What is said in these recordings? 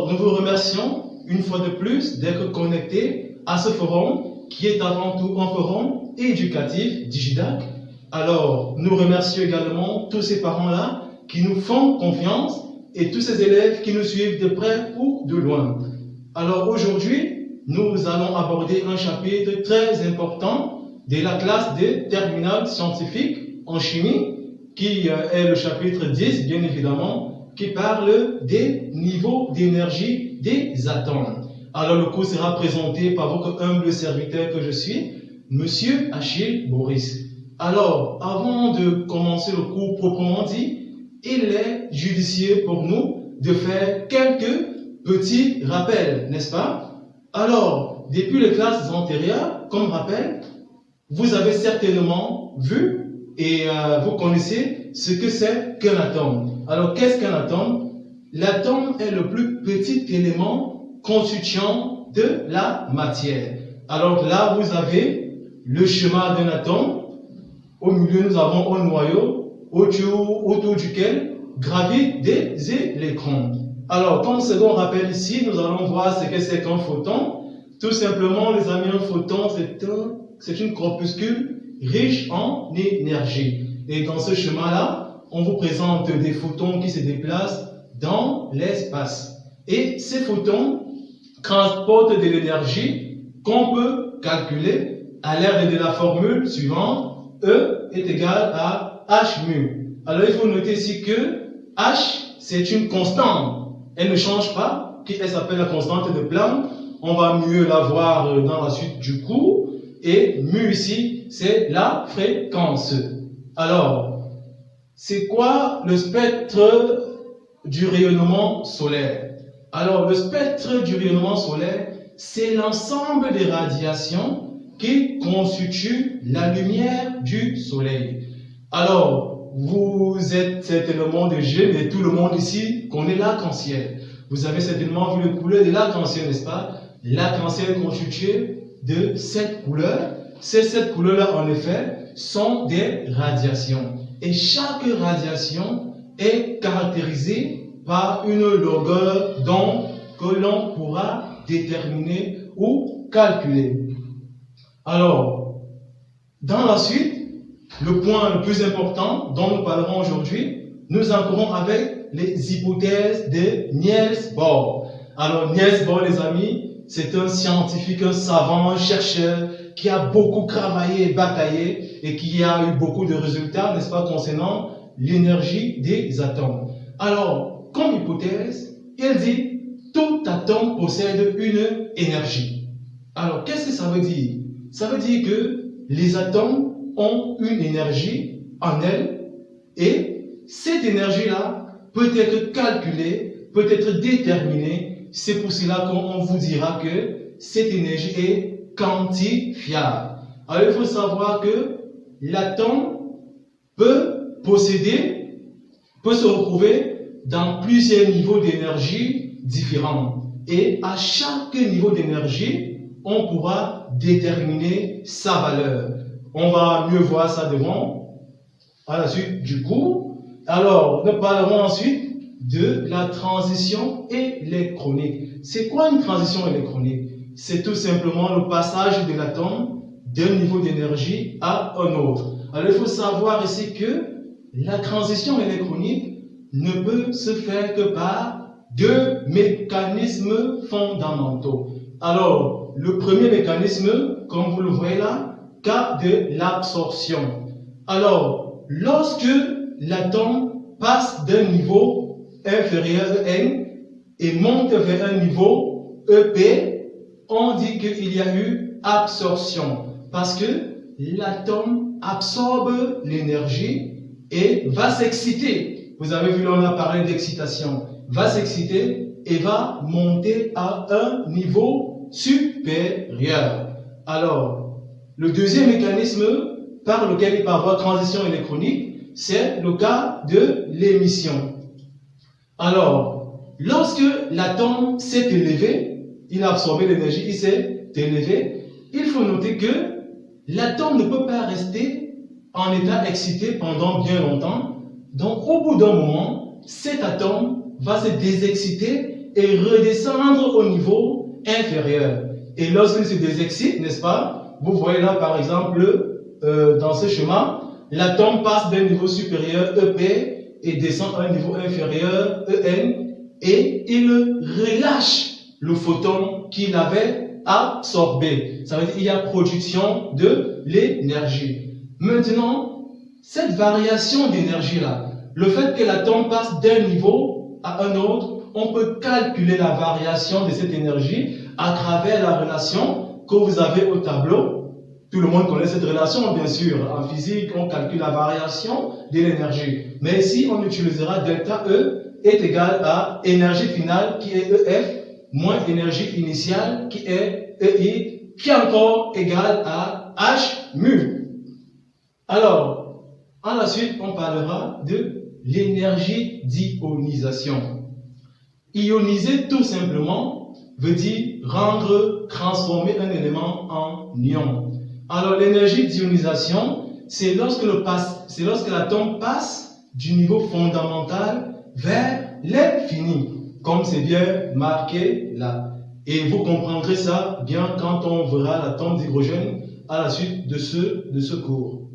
Alors, nous vous remercions une fois de plus d'être connectés à ce forum qui est avant tout un forum éducatif Digidac. Alors, nous remercions également tous ces parents-là qui nous font confiance et tous ces élèves qui nous suivent de près ou de loin. Alors aujourd'hui, nous allons aborder un chapitre très important de la classe de terminale scientifique en chimie, qui est le chapitre 10, bien évidemment, qui parle des niveaux d'énergie des atomes. Alors le cours sera présenté par votre humble serviteur que je suis, Monsieur Achille Boris. Alors, avant de commencer le cours proprement dit, il est judicieux pour nous de faire quelques petits rappels, n'est-ce pas? Alors, depuis les classes antérieures, comme rappel, vous avez certainement vu et vous connaissez ce que c'est qu'un atome. Alors, qu'est-ce qu'un atome? L'atome est le plus petit élément constituant de la matière. Alors là, vous avez le schéma d'un atome. Au milieu, nous avons un noyau autour duquel gravitent des électrons. Alors, comme second rappel ici, nous allons voir ce que c'est qu'un photon. Tout simplement, les amis, un photon, c'est une corpuscule riche en énergie. Et dans ce schéma-là, on vous présente des photons qui se déplacent dans l'espace. Et ces photons transportent de l'énergie qu'on peut calculer à l'aide de la formule suivante. E est égal à H mu. Alors, il faut noter ici que H, c'est une constante. Elle ne change pas, elle s'appelle la constante de Planck. On va mieux la voir dans la suite du cours. Et mu ici, c'est la fréquence. Alors, c'est quoi le spectre du rayonnement solaire? Alors, le spectre du rayonnement solaire, c'est l'ensemble des radiations qui constituent la lumière du soleil. Alors, vous êtes certainement des jeunes et tout le monde ici connaît l'arc-en-ciel. Vous avez certainement vu les couleurs de l'arc-en-ciel, n'est-ce pas? L'arc-en-ciel est constitué de 7 couleurs. Ces 7 couleurs-là, en effet, sont des radiations. Et chaque radiation est caractérisée par une longueur d'onde que l'on pourra déterminer ou calculer. Alors, dans la suite, le point le plus important dont nous parlerons aujourd'hui, nous entrons avec les hypothèses de Niels Bohr. Alors, Niels Bohr, les amis, c'est un scientifique, un savant, un chercheur qui a beaucoup travaillé et bataillé et qui a eu beaucoup de résultats, n'est-ce pas, concernant l'énergie des atomes. Alors, comme hypothèse, il dit tout atome possède une énergie. Alors, qu'est-ce que ça veut dire? Ça veut dire que les atomes ont une énergie en elles et cette énergie-là peut être calculée, peut être déterminée. C'est pour cela qu'on vous dira que cette énergie est quantifiable. Alors il faut savoir que l'atome peut se retrouver dans plusieurs niveaux d'énergie différents. Et à chaque niveau d'énergie, on pourra déterminer sa valeur. On va mieux voir ça devant, à la suite du cours. Alors, nous parlerons ensuite de la transition électronique. C'est quoi une transition électronique? C'est tout simplement le passage de l'atome d'un niveau d'énergie à un autre. Alors, il faut savoir ici que la transition électronique ne peut se faire que par deux mécanismes fondamentaux. Alors, le premier mécanisme, comme vous le voyez là, cas de l'absorption. Alors, lorsque l'atome passe d'un niveau inférieur N et monte vers un niveau EP, on dit qu'il y a eu absorption parce que l'atome absorbe l'énergie et va s'exciter. Vous avez vu là, on a parlé d'excitation. Va s'exciter et va monter à un niveau supérieur. Alors, le deuxième mécanisme par lequel il peut y avoir transition électronique, c'est le cas de l'émission. Alors, lorsque l'atome s'est élevé, il a absorbé l'énergie, il s'est élevé, il faut noter que l'atome ne peut pas rester en état excité pendant bien longtemps. Donc, au bout d'un moment, cet atome va se désexciter et redescendre au niveau inférieur. Et lorsqu'il se désexcite, n'est-ce pas, vous voyez là par exemple, dans ce schéma, l'atome passe d'un niveau supérieur EP et descend à un niveau inférieur EN et il relâche le photon qu'il avait absorbé. Ça veut dire qu'il y a production de l'énergie. Maintenant, cette variation d'énergie-là, le fait que l'atome passe d'un niveau à un autre, on peut calculer la variation de cette énergie à travers la relation que vous avez au tableau. Tout le monde connaît cette relation, bien sûr. En physique, on calcule la variation de l'énergie. Mais ici, on utilisera delta E est égal à énergie finale qui est EF moins énergie initiale qui est EI qui est encore égal à H mu. Alors, à la suite, on parlera de l'énergie d'ionisation. Ioniser, tout simplement, veut dire transformer un élément en ion. Alors, l'énergie d'ionisation, c'est lorsque l'atome passe du niveau fondamental vers l'infini, comme c'est bien marqué là. Et vous comprendrez ça bien quand on verra l'atome d'hydrogène à la suite de ce cours.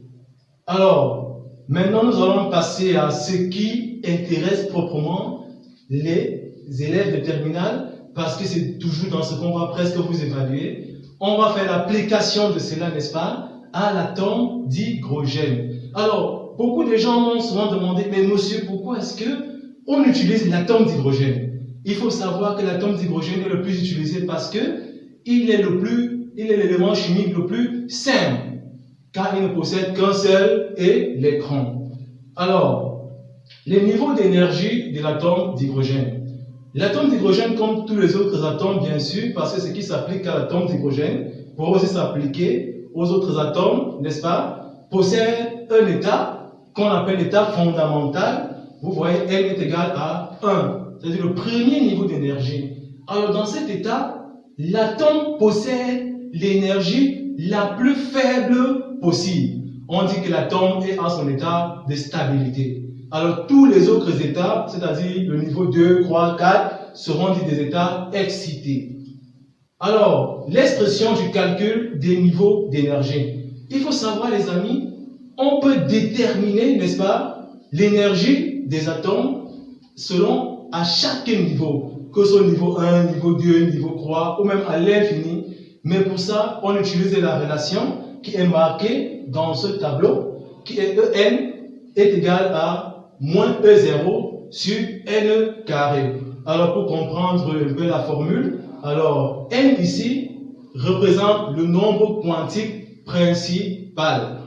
Alors, maintenant nous allons passer à ce qui intéresse proprement les élèves de terminale, parce que c'est toujours dans ce qu'on va presque vous évaluer. On va faire l'application de cela, n'est-ce pas, à l'atome d'hydrogène. Alors, beaucoup de gens m'ont souvent demandé, mais monsieur, pourquoi est-ce qu'on utilise l'atome d'hydrogène? Il faut savoir que l'atome d'hydrogène est le plus utilisé parce que il est l'élément chimique le plus simple, car il ne possède qu'un seul électron. Alors, les niveaux d'énergie de l'atome d'hydrogène. L'atome d'hydrogène, comme tous les autres atomes, bien sûr, parce que ce qui s'applique à l'atome d'hydrogène pourrait aussi s'appliquer aux autres atomes, n'est-ce pas, possède un état qu'on appelle l'état fondamental. Vous voyez, N est égal à 1, c'est-à-dire le premier niveau d'énergie. Alors, dans cet état, l'atome possède l'énergie la plus faible possible. On dit que l'atome est en son état de stabilité. Alors, tous les autres états, c'est-à-dire le niveau 2, 3, 4, seront dits des états excités. Alors, l'expression du calcul des niveaux d'énergie. Il faut savoir, les amis, on peut déterminer, n'est-ce pas, l'énergie des atomes selon à chaque niveau, que ce soit niveau 1, niveau 2, niveau 3, ou même à l'infini. Mais pour ça, on utilise la relation qui est marquée dans ce tableau, qui est En est égal à moins E0 sur N carré. Alors, pour comprendre un peu la formule, alors N ici représente le nombre quantique principal.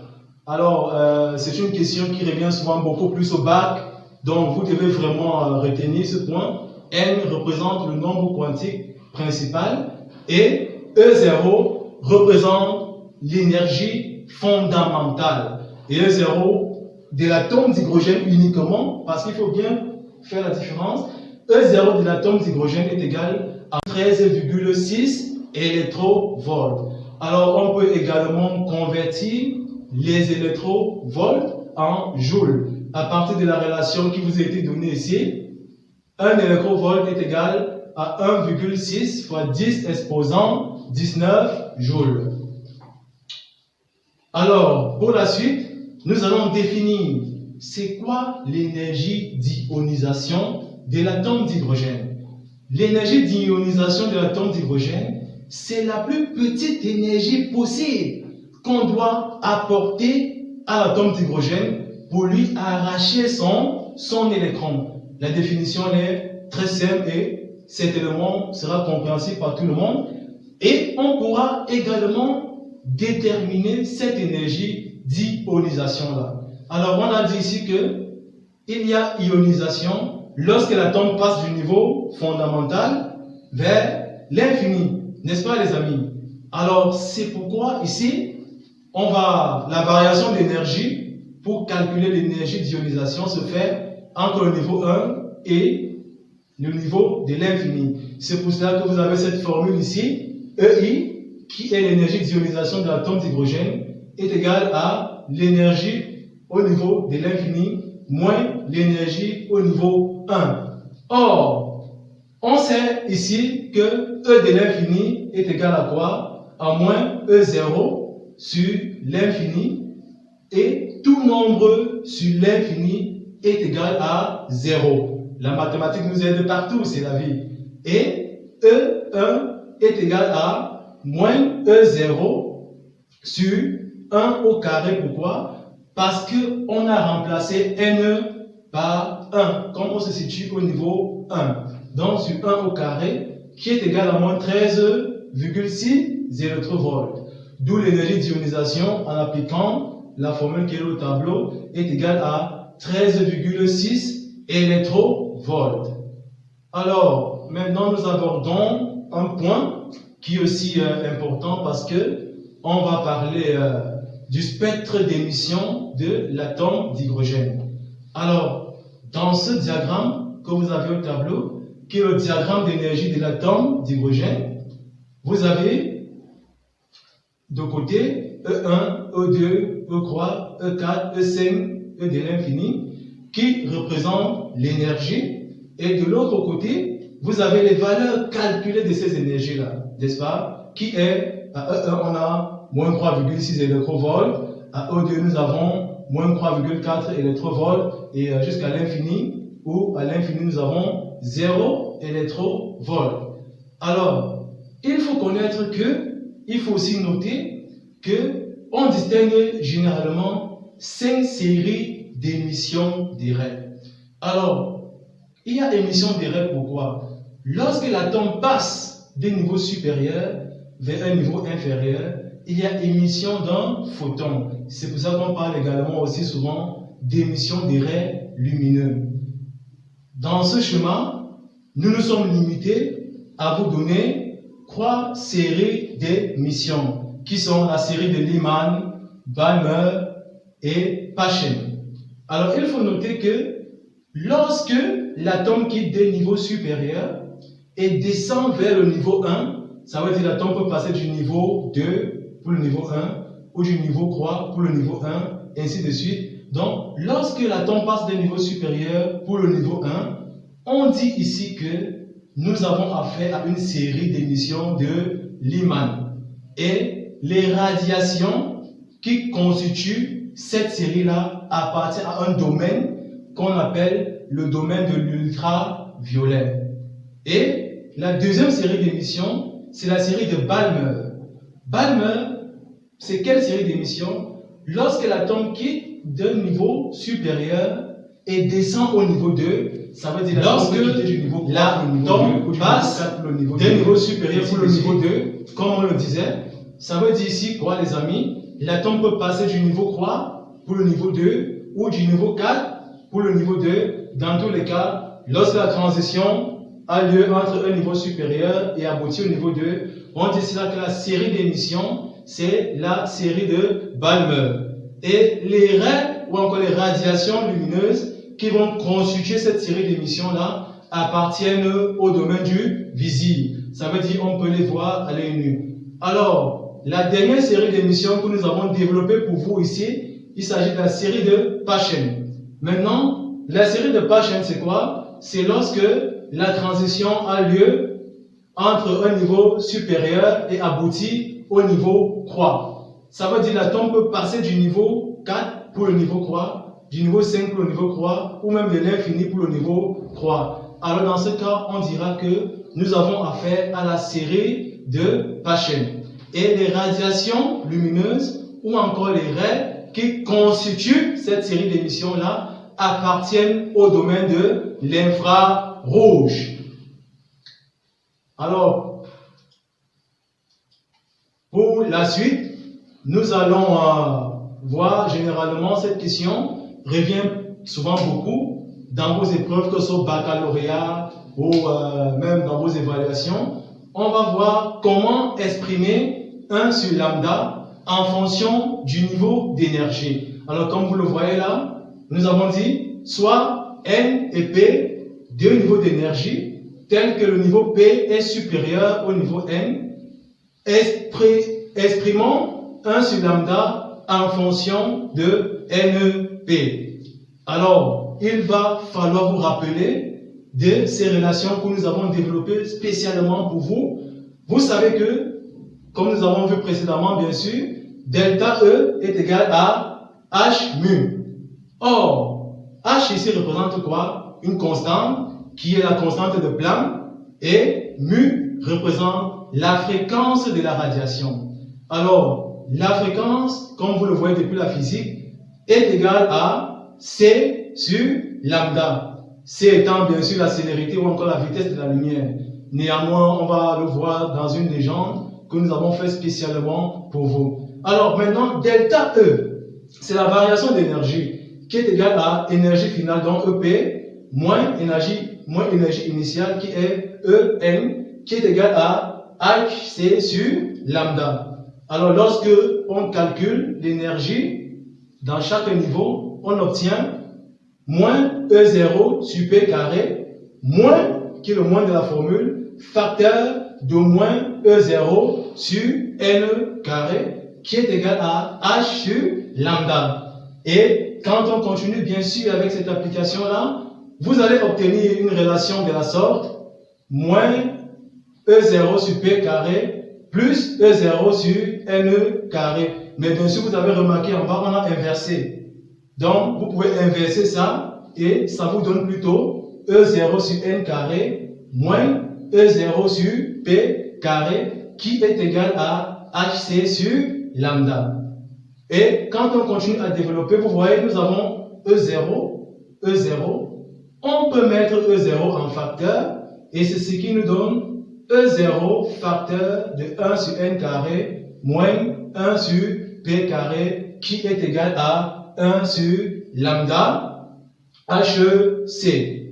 Alors, c'est une question qui revient souvent beaucoup plus au bac, donc vous devez vraiment retenir ce point. N représente le nombre quantique principal et E0 représente l'énergie fondamentale. Et E0 de l'atome d'hydrogène uniquement, parce qu'il faut bien faire la différence, E0 de l'atome d'hydrogène est égal à 13,6 électrovolts. Alors, on peut également convertir les électrovolts en joules. À partir de la relation qui vous a été donnée ici, un électrovolt est égal à 1,6 fois 10 exposant 19 joules. Alors, pour la suite, nous allons définir c'est quoi l'énergie d'ionisation de l'atome d'hydrogène. L'énergie d'ionisation de l'atome d'hydrogène, c'est la plus petite énergie possible qu'on doit apporter à l'atome d'hydrogène pour lui arracher son électron. La définition est très simple et cet élément sera compréhensible par tout le monde. Et on pourra également déterminer cette énergie d'ionisation-là. Alors, on a dit ici qu'il y a ionisation lorsque l'atome passe du niveau fondamental vers l'infini. N'est-ce pas, les amis? Alors, c'est pourquoi ici, la variation d'énergie pour calculer l'énergie d'ionisation se fait entre le niveau 1 et le niveau de l'infini. C'est pour cela que vous avez cette formule ici, EI, qui est l'énergie d'ionisation de l'atome d'hydrogène, est égale à l'énergie au niveau de l'infini moins l'énergie au niveau 1. Or, On sait ici que E de l'infini est égal à quoi? À moins E0 sur l'infini, et tout nombre sur l'infini est égal à 0. La mathématique nous aide partout, c'est la vie. Et E1 est égal à moins E0 sur 1 au carré. Pourquoi? Parce qu'on a remplacé NE par 1, comme on se situe au niveau 1. Donc sur 1 au carré, qui est égal à moins 13,6 électrovolts. D'où l'énergie d'ionisation en appliquant la formule qui est au tableau est égale à 13,6 électrovolts. Alors, maintenant nous abordons un point qui est aussi important parce que on va parler du spectre d'émission de l'atome d'hydrogène. Alors, dans ce diagramme que vous avez au tableau, qui est le diagramme d'énergie de l'atome d'hydrogène, vous avez de côté E1, E2, E3, E4, E5, E de l'infini, qui représentent l'énergie, et de l'autre côté, vous avez les valeurs calculées de ces énergies-là, n'est-ce pas? Qui est, à E1, on a moins 3,6 électrovolts, à E2, nous avons moins 3,4 électrovolts, et jusqu'à l'infini, où à l'infini, nous avons 0 électrovolts. Alors, il faut connaître que, il faut aussi noter que on distingue généralement 5 séries d'émissions des raies. Alors, il y a émission des raies pourquoi? Lorsque l'atome passe d'un niveau supérieur vers un niveau inférieur, il y a émission d'un photon. C'est pour ça qu'on parle également aussi souvent d'émission des raies lumineux. Dans ce schéma, nous nous sommes limités à vous donner 3 séries d'émissions, qui sont la série de Lyman, Balmer et Paschen. Alors, il faut noter que lorsque l'atome quitte des niveaux supérieurs et descend vers le niveau 1, ça veut dire que l'atome peut passer du niveau 2 pour le niveau 1, ou du niveau 3 pour le niveau 1, ainsi de suite. Donc, lorsque l'atome passe d'un niveau supérieur pour le niveau 1, on dit ici que nous avons affaire à une série d'émissions de Lyman. Et les radiations qui constituent cette série-là appartiennent à un domaine qu'on appelle le domaine de l'ultraviolet. Et la deuxième série d'émissions, c'est la série de Balmer. Balmer, c'est quelle série d'émissions? Lorsque l'atome quitte d'un niveau supérieur et descend au niveau 2, ça veut dire lorsque l'atome passe d'un niveau supérieur pour le niveau 2, comme on le disait, ça veut dire ici quoi les amis? L'atome peut passer du niveau 3 pour le niveau 2 ou du niveau 4 pour le niveau 2. Dans tous les cas, lorsque la transition a lieu entre un niveau supérieur et aboutit au niveau 2, on dit cela que la série d'émissions, c'est la série de Balmer. Et les raies ou encore les radiations lumineuses qui vont constituer cette série d'émissions-là appartiennent au domaine du visible. Ça veut dire qu'on peut les voir à l'œil nu. Alors, la dernière série d'émissions que nous avons développée pour vous ici, il s'agit de la série de Paschen. Maintenant, la série de Paschen, c'est quoi? C'est lorsque la transition a lieu entre un niveau supérieur et aboutit au niveau 3. Ça veut dire que l'atome peut passer du niveau 4 pour le niveau 3, du niveau 5 pour le niveau 3, ou même de l'infini pour le niveau 3. Alors dans ce cas, on dira que nous avons affaire à la série de Paschen. Et les radiations lumineuses, ou encore les raies qui constituent cette série d'émissions-là, appartiennent au domaine de l'infrarouge. Alors, pour la suite, nous allons voir généralement cette question revient souvent beaucoup dans vos épreuves, que ce soit baccalauréat ou même dans vos évaluations. On va voir comment exprimer 1 sur lambda en fonction du niveau d'énergie. Alors, comme vous le voyez là, nous avons dit soit N et P, deux niveaux d'énergie, tel que le niveau P est supérieur au niveau N. Exprimons 1 sur lambda en fonction de NP. Alors, il va falloir vous rappeler de ces relations que nous avons développées spécialement pour vous. Vous savez que, comme nous avons vu précédemment, bien sûr, delta E est égal à H mu. Or, H ici représente quoi? Une constante qui est la constante de Planck et mu représente la fréquence de la radiation. Alors, la fréquence, comme vous le voyez depuis la physique, est égale à C sur lambda. C étant bien sûr la célérité ou encore la vitesse de la lumière. Néanmoins, on va le voir dans une légende que nous avons fait spécialement pour vous. Alors maintenant, delta E, c'est la variation d'énergie qui est égale à énergie finale, donc EP, moins énergie initiale qui est EN, qui est égale à HC sur lambda. Alors lorsque on calcule l'énergie dans chaque niveau, on obtient moins E0 sur P carré, moins, qui est le moins de la formule, facteur de moins E0 sur N carré, qui est égal à H sur lambda. Et quand on continue bien sûr avec cette application-là, vous allez obtenir une relation de la sorte, moins E0 sur P carré, plus E0 sur N carré. Mais bien sûr, vous avez remarqué en bas, on a inversé. Donc, vous pouvez inverser ça et ça vous donne plutôt E0 sur N carré moins E0 sur P carré qui est égal à HC sur lambda. Et quand on continue à développer, vous voyez, nous avons E0. On peut mettre E0 en facteur et c'est ce qui nous donne E0 facteur de 1 sur N carré moins 1 sur P carré qui est égal à 1 sur lambda HEC.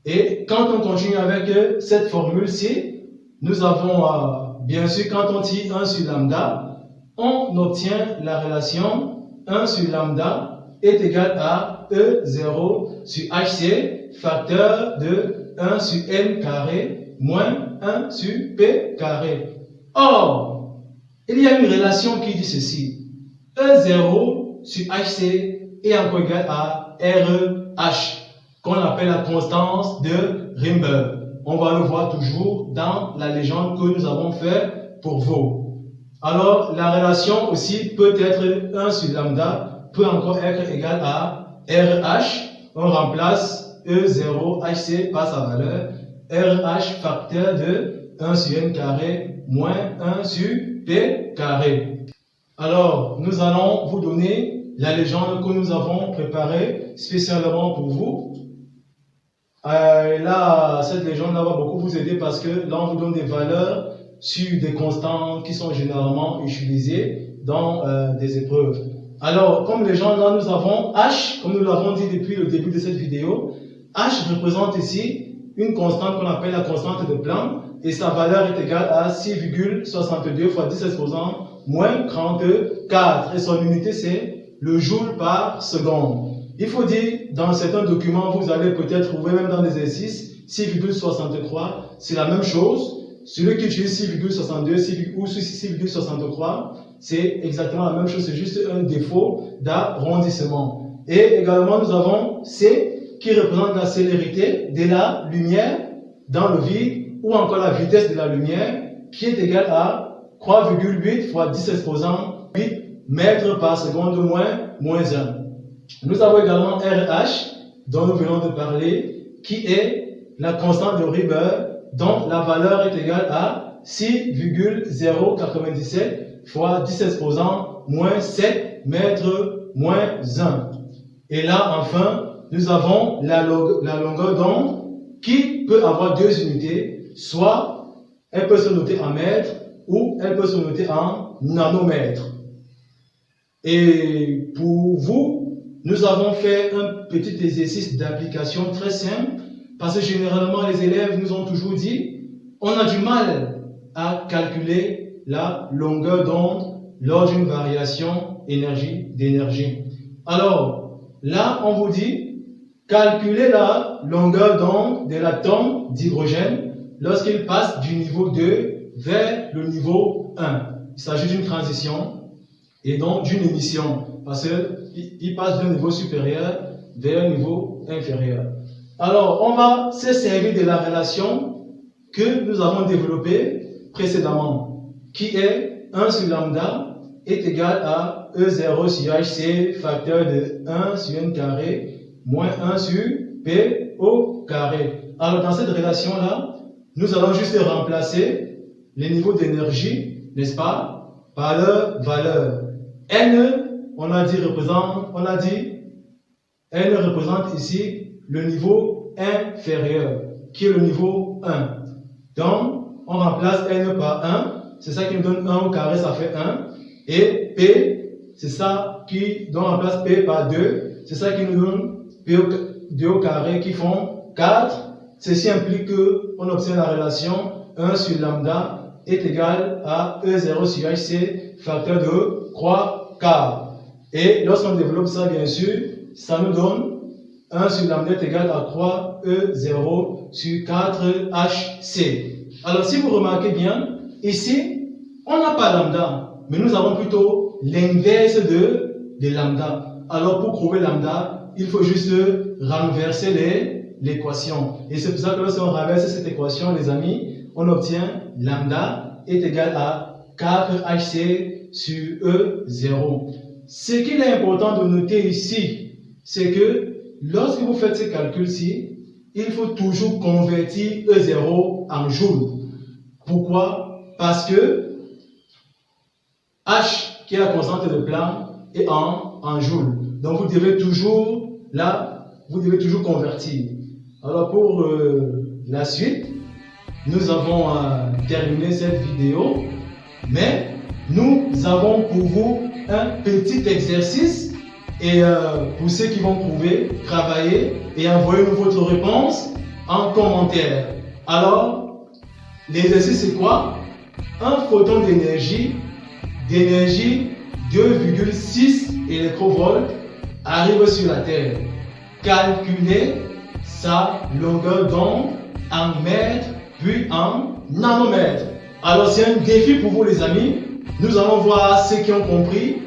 Et quand on continue avec cette formule-ci, nous avons bien sûr quand on tire 1 sur lambda, on obtient la relation 1 sur lambda est égal à E0 sur HC facteur de 1 sur N carré moins 1 sur P carré. Or, il y a une relation qui dit ceci. E0 sur HC est encore égal à RH, qu'on appelle la constance de Rymberg. On va le voir toujours dans la légende que nous avons fait pour vous. Alors, la relation aussi peut être 1 sur lambda, peut encore être égal à RH. On remplace E0HC par sa valeur. RH facteur de 1 sur N carré moins 1 sur P carré. Alors, nous allons vous donner la légende que nous avons préparée spécialement pour vous. Là, cette légende-là va beaucoup vous aider parce que là, on vous donne des valeurs sur des constantes qui sont généralement utilisées dans des épreuves. Alors, comme légende, là, nous avons H, comme nous l'avons dit depuis le début de cette vidéo. H représente ici une constante qu'on appelle la constante de Planck et sa valeur est égale à 6,62 fois 10 exposant moins 34 et son unité c'est le joule par seconde. Il faut dire, dans certains documents, vous allez peut-être trouver même dans des exercices 6,63, c'est la même chose. Celui qui utilise 6,62 ou 6,63, c'est exactement la même chose, c'est juste un défaut d'arrondissement. Et également, nous avons C qui représente la célérité de la lumière dans le vide ou encore la vitesse de la lumière qui est égale à 3,8 fois 10 exposant 8 mètres par seconde moins 1. Nous avons également RH dont nous venons de parler qui est la constante de Rymberg dont la valeur est égale à 6,097 fois 10 exposant moins 7 mètres moins 1. Et là, enfin, nous avons la longueur d'onde qui peut avoir deux unités, soit elle peut se noter en mètres ou elle peut se noter en nanomètres. Et pour vous, nous avons fait un petit exercice d'application très simple parce que généralement les élèves nous ont toujours dit on a du mal à calculer la longueur d'onde lors d'une variation d'énergie. Alors là, on vous dit calculer la longueur d'onde de l'atome d'hydrogène lorsqu'il passe du niveau 2 vers le niveau 1. Il s'agit d'une transition et donc d'une émission parce qu'il passe d'un niveau supérieur vers un niveau inférieur. Alors, on va se servir de la relation que nous avons développée précédemment, qui est 1 sur lambda est égal à E0 sur HC facteur de 1 sur n carré moins 1 sur P au carré. Alors, dans cette relation-là, nous allons juste remplacer les niveaux d'énergie, n'est-ce pas, par leur valeur. N, N représente ici le niveau inférieur, qui est le niveau 1. Donc, on remplace N par 1, c'est ça qui nous donne 1 au carré, ça fait 1. Et P, c'est ça qui, donc on remplace P par 2, c'est ça qui nous donne P 2 au carré qui font 4. Ceci implique qu'on obtient la relation 1 sur lambda est égal à E0 sur HC facteur de 3 quarts. Et lorsqu'on développe ça, bien sûr, ça nous donne 1 sur lambda est égal à 3 E0 sur 4 HC. Alors, si vous remarquez bien, ici, on n'a pas lambda, mais nous avons plutôt l'inverse de lambda. Alors, pour trouver lambda, il faut juste renverser l'équation. Et c'est pour ça que lorsqu'on renverse cette équation, les amis, on obtient lambda est égal à 4HC sur E0. Ce qu'il est important de noter ici, c'est que lorsque vous faites ces calculs-ci, il faut toujours convertir E0 en joules. Pourquoi? Parce que H, qui est la constante de Planck, est en joules. Donc vous devez toujours convertir. Alors pour la suite, nous avons terminé cette vidéo, mais nous avons pour vous un petit exercice et pour ceux qui vont trouver, travailler et envoyez-nous votre réponse en commentaire. Alors, l'exercice c'est quoi? Un photon d'énergie 2,6 électrovolts arrive sur la Terre. Calculez sa longueur d'onde en mètres puis en nanomètres. Alors c'est un défi pour vous les amis. Nous allons voir ceux qui ont compris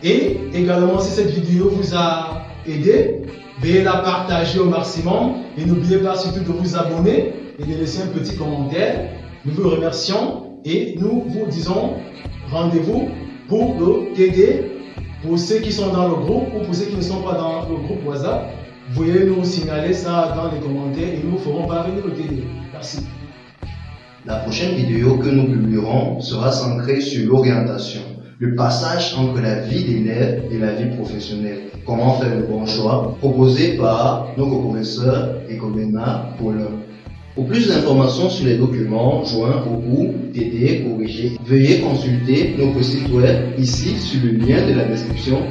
et également si cette vidéo vous a aidé, veuillez la partager au maximum et n'oubliez pas surtout de vous abonner et de laisser un petit commentaire. Nous vous remercions et nous vous disons rendez-vous pour le TD. Pour ceux qui sont dans le groupe ou pour ceux qui ne sont pas dans le groupe WhatsApp, veuillez nous signaler ça dans les commentaires et nous ferons parvenir le TD. Merci. La prochaine vidéo que nous publierons sera centrée sur l'orientation, le passage entre la vie d'élève et la vie professionnelle. Comment faire le bon choix, proposé par notre professeur Ekomena Paulin. Pour plus d'informations sur les documents joints au cours, TD, corrigés, veuillez consulter notre site web ici sur le lien de la description.